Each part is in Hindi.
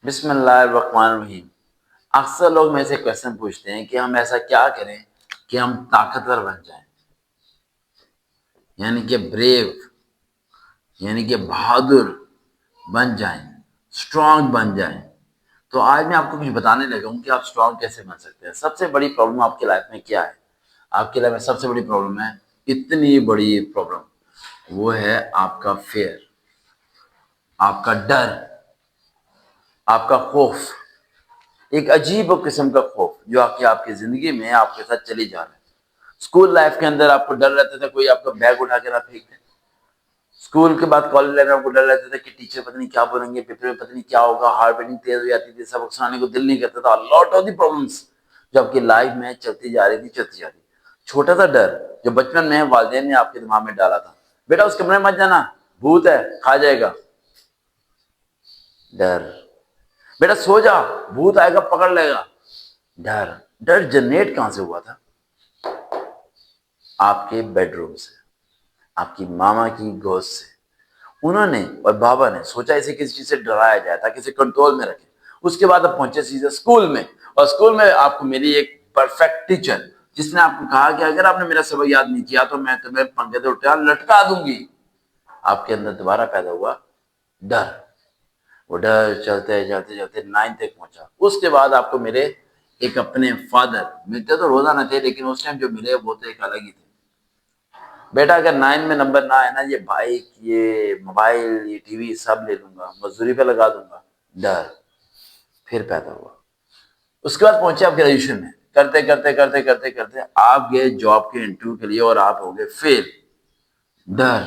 बिस्मिल्लाहिर्रहमानिर्रहीम। अक्सर लोग मेरे से क्वेश्चन पूछते हैं कि हम ऐसा क्या करें कि हम ताकतवर बन जाएं, यानी कि ब्रेव, यानी कि बहादुर बन जाएं, स्ट्रांग बन जाएं। तो आज मैं आपको कुछ बताने लगा हूं कि आप स्ट्रांग कैसे बन सकते हैं। सबसे बड़ी प्रॉब्लम आपकी लाइफ में क्या है? आपकी लाइफ में सबसे बड़ी प्रॉब्लम है, इतनी बड़ी प्रॉब्लम, वो है आपका फेयर, आपका डर, आपका खौफ। एक अजीब किस्म का खौफ जो आपकी जिंदगी में आपके साथ चली जा रहा है। स्कूल लाइफ के अंदर आपको डर रहता था कोई आपका बैग उठा के ना फेंक दे। स्कूल के बाद कॉलेज लाइफ में आपको डर रहता था कि टीचर पता नहीं क्या बोलेंगे, पेपर में पता नहीं क्या होगा, हार्ट बीटिंग तेज हो जाती थी, सबक सुनाने को दिल नहीं करता था। लॉट ऑफ दी प्रॉब्लम्स जो आपकी लाइफ में चलती जा रही थी। छोटा सा डर जो बचपन में वालिदैन ने आपके दिमाग में डाला था, बेटा उस कमरे में मत जाना, भूत है, खा जाएगा। डर, बेटा सो जा, भूत आएगा पकड़ लेगा। डर, डर जनरेट कहां से हुआ था? आपके बेडरूम से, आपकी मामा की गोद से। उन्होंने और बाबा ने सोचा इसे किसी चीज से डराया जाए ताकि इसे कंट्रोल में रखें। उसके बाद अब पहुंचे सीधे स्कूल में, और स्कूल में आपको मिली एक परफेक्ट टीचर जिसने आपको कहा कि अगर आपने मेरा सबक याद नहीं किया तो मैं तुम्हें पंखे से उठा लटका दूंगी। आपके अंदर दोबारा पैदा हुआ डर। वो डर चलते चलते चलते 9 तक पहुंचा। उसके बाद आपको मिले एक अपने फादर। मिलते तो रोजाना थे, लेकिन उस टाइम जो मिले वो तो एक अलग ही थे। बेटा अगर 9 में नंबर ना आए ना, ये बाइक, ये मोबाइल, ये टीवी सब ले लूंगा, मजदूरी पे लगा दूंगा। डर फिर पैदा हुआ। उसके बाद पहुंचे आप ग्रेजुएशन में। करते करते करते करते करते आप गए जॉब के इंटरव्यू के लिए और आप हो गए फेल। डर,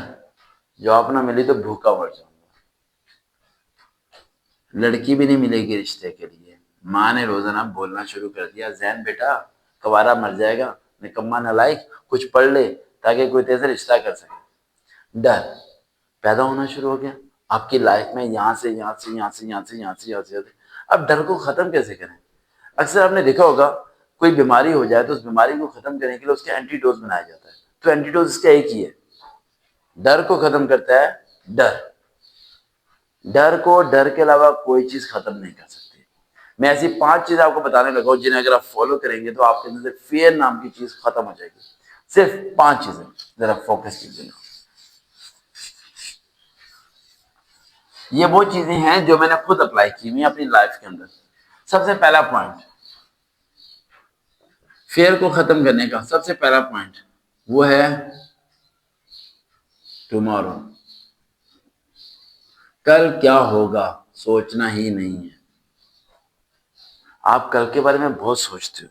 जॉब ना मिली तो भूखा मर जाऊंगा, लड़की भी नहीं मिलेगी रिश्ते के लिए। माँ ने रोजाना बोलना शुरू कर दिया, जैन बेटा कवारा मर जाएगा, निकम्मा नालायक, कुछ पढ़ ले ताकि कोई तेरे से रिश्ता कर सके। डर पैदा होना शुरू हो गया आपकी लाइफ में, यहां से यहां से यहां से यहां से यहां से यहां से। अब डर को खत्म कैसे करें? अक्सर आपने देखा होगा कोई बीमारी हो जाए तो उस बीमारी को खत्म करने के लिए उसके एंटीडोज बनाया जाता है। तो एंटीडोज इसका एक ही है, डर को खत्म करता है। डर, डर को डर के अलावा कोई चीज खत्म नहीं कर सकती। मैं ऐसी 5 चीजें आपको बताने लगा हूं जिन्हें अगर आप फॉलो करेंगे तो आपके अंदर से फियर नाम की चीज खत्म हो जाएगी। सिर्फ 5 चीजें, जरा फोकस कीजिए। ये वो चीजें हैं जो मैंने खुद अप्लाई की हुई अपनी लाइफ के अंदर। सबसे पहला पॉइंट, फेयर को खत्म करने का सबसे पहला पॉइंट वो है टुमारो। कल क्या होगा सोचना ही नहीं है। आप कल के बारे में बहुत सोचते हो,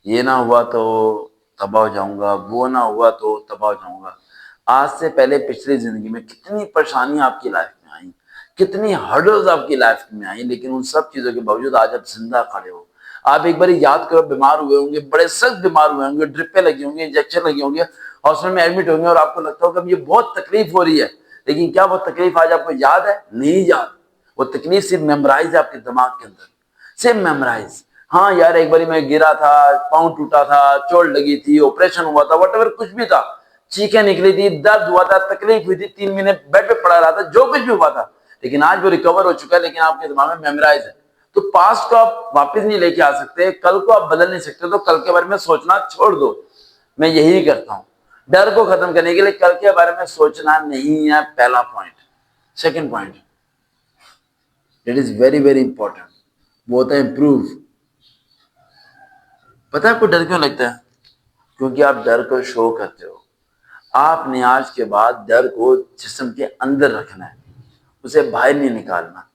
ये ना हुआ तो तबाह हो जाऊंगा, वो ना हुआ तो तबाह हो जाऊंगा। आज से पहले पिछली जिंदगी में कितनी परेशानियां आपकी लाइफ में आई, कितनी हर्डल्स आपकी लाइफ में आई, लेकिन उन सब चीजों के बावजूद आज आप जिंदा खड़े हो। आप एक बार याद करो, बीमार हुए होंगे, बड़े सख्त बीमार हुए होंगे, ड्रिपें लगी होंगी, इंजेक्शन लगे होंगे, हॉस्पिटल में एडमिट होंगे और आपको लगता होगा ये बहुत तकलीफ हो रही है। लेकिन क्या वो तकलीफ आज आपको याद है? नहीं याद। वो तकलीफ सिर्फ मेमोराइज है आपके दिमाग के अंदर, सिर्फ मेमोराइज। हाँ यार एक बारी मैं गिरा था, पाँव टूटा था, चोट लगी थी, ऑपरेशन हुआ था, वट कुछ भी था, चीखें निकली थी, दर्द हुआ था, तकलीफ हुई थी, 3 महीने बेड पे पड़ा रहा था, जो कुछ भी हुआ था, लेकिन आज वो रिकवर हो चुका है। लेकिन आपके दिमाग में मेमोराइज है। तो पास्ट को आप वापस नहीं लेके आ सकते, कल को आप बदल नहीं सकते, तो कल के बारे में सोचना छोड़ दो। मैं यही करता हूं डर को खत्म करने के लिए, कल के बारे में सोचना नहीं है, पहला point. Second point, it is very very important, वो होता है इंप्रूव। पता है आपको डर क्यों लगता है? क्योंकि आप डर को शो करते हो। आपने आज के बाद डर को जिस्म के अंदर रखना है, उसे बाहर नहीं निकालना,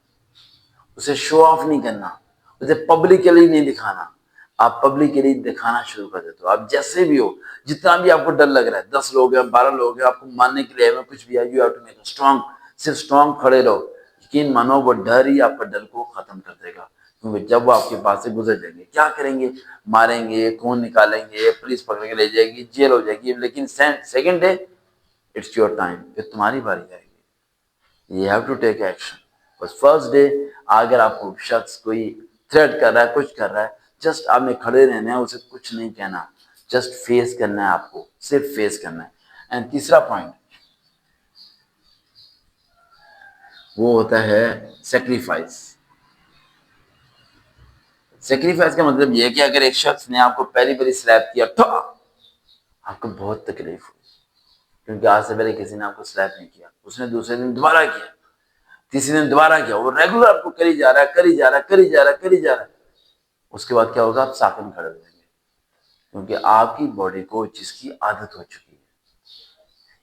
उसे शो ऑफ नहीं करना, उसे पब्लिकली नहीं दिखाना। आप पब्लिकली दिखाना शुरू कर देते हो। आप जैसे भी हो, जितना भी आपको डर लग रहा है, 10 लोग हैं, 12 लोग हैं, आपको मारने के लिए में कुछ भी है, you have to make strong. सिर्फ स्ट्रांग खड़े रहो। यकीन मानो वो डर ही आपका डर को खत्म कर देगा। क्योंकि जब वो आपके पास से गुजर जाएंगे, क्या करेंगे? मारेंगे, खून निकालेंगे, पुलिस पकड़ के ले जाएगी, जेल हो जाएगी, लेकिन second day it's your time, फिर तुम्हारी बारी आएगी। You have to take action. बस फर्स्ट डे अगर आपको शख्स कोई थ्रेट कर रहा है, कुछ कर रहा है, जस्ट आपने खड़े रहना है, उसे कुछ नहीं कहना, जस्ट फेस करना है, आपको सिर्फ फेस करना है। एंड तीसरा पॉइंट वो होता है सेक्रीफाइस। सेक्रीफाइस का मतलब ये है कि अगर एक शख्स ने आपको पहली बारी स्लैप किया तो आपको बहुत तकलीफ हुई, क्योंकि आज से पहले किसी ने आपको स्लैप नहीं किया, उसने दूसरे दिन दोबारा किया, तीसरे दिन दोबारा किया, वो रेगुलर आपको करी जा रहा है, करी जा रहा है, करी जा रहा है, करी जा रहा है। उसके बाद क्या होगा, आप साकन खड़े हो जाएंगे, क्योंकि आपकी बॉडी को जिसकी आदत हो चुकी है।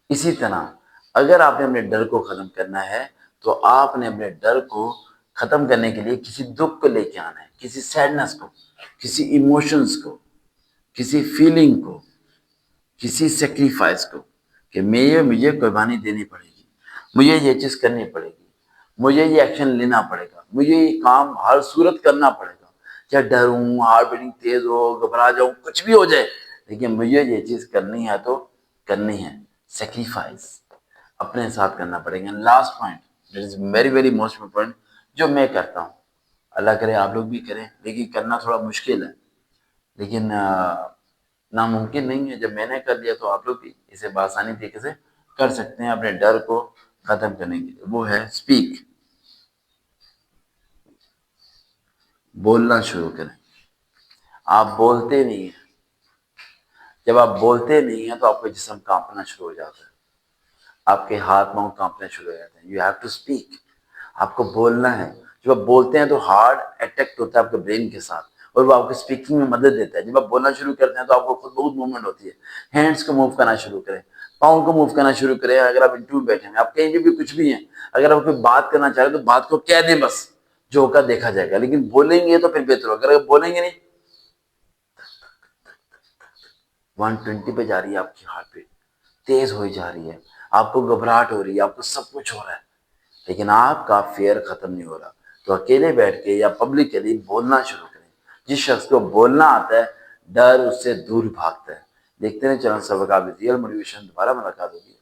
इसी तरह अगर आपने अपने डर को खत्म करना है तो आपने अपने डर को खत्म करने के लिए किसी दुख को लेके आना है, किसी सैडनेस को, किसी इमोशंस को, किसी फीलिंग को, किसी सेक्रीफाइस को, कि मुझे कुर्बानी देनी पड़ेगी, मुझे ये चीज करनी पड़ेगी, मुझे ये एक्शन लेना पड़ेगा, मुझे ये काम हर सूरत करना पड़ेगा, चाहे डरूं, हार्ट बीटिंग तेज हो, घबरा जाऊं, कुछ भी हो जाए, लेकिन मुझे ये चीज करनी है तो करनी है। सेक्रीफाइस अपने साथ करना पड़ेगा। Last point that is very very most important, जो मैं करता हूँ, अल्लाह करे आप लोग भी करें, लेकिन करना थोड़ा मुश्किल है, लेकिन नामुमकिन नहीं है। जब मैंने कर लिया तो आप लोग भी इसे आसानी तरीके से कर सकते हैं अपने डर को खत्म करने के लिए। वो है स्पीक, बोलना शुरू करें। आप बोलते नहीं हैं, जब आप बोलते नहीं हैं तो आपका जिस्म कांपना शुरू हो जाता है, आपके हाथ पांव कांपने शुरू हो जाते हैं। यू हैव टू स्पीक, आपको बोलना है। जब आप बोलते हैं तो हार्ट अटैक्ट होता है आपके ब्रेन के साथ, और वो आपको स्पीकिंग में मदद देता है। जब आप बोलना शुरू करते हैं तो आपको खुद बहुत मूवमेंट होती है। हैंड्स को मूव करना शुरू करें, पाँव को मूव करना शुरू करें। अगर आप इंटरव्यू में बैठे हैं, आप कहीं भी कुछ भी हैं, अगर आप कोई बात करना चाह रहे हैं तो बात को कह दें, बस जो होगा देखा जाएगा। लेकिन बोलेंगे तो फिर बेहतर होगा। अगर बोलेंगे नहीं, 120 पे जा रही है आपकी हार्ट बीट, तेज हो जा रही है, आपको घबराहट हो रही है, आपको सब कुछ हो रहा है, लेकिन आपका फेयर खत्म नहीं हो रहा। तो अकेले बैठ के या पब्लिकली बोलना शुरू करें। जिस शख्स को बोलना आता है, डर उससे दूर भागता है। देखते हैं चैनल सबक, रियल मोटिवेशन। दोबारा मुलाकात होगी।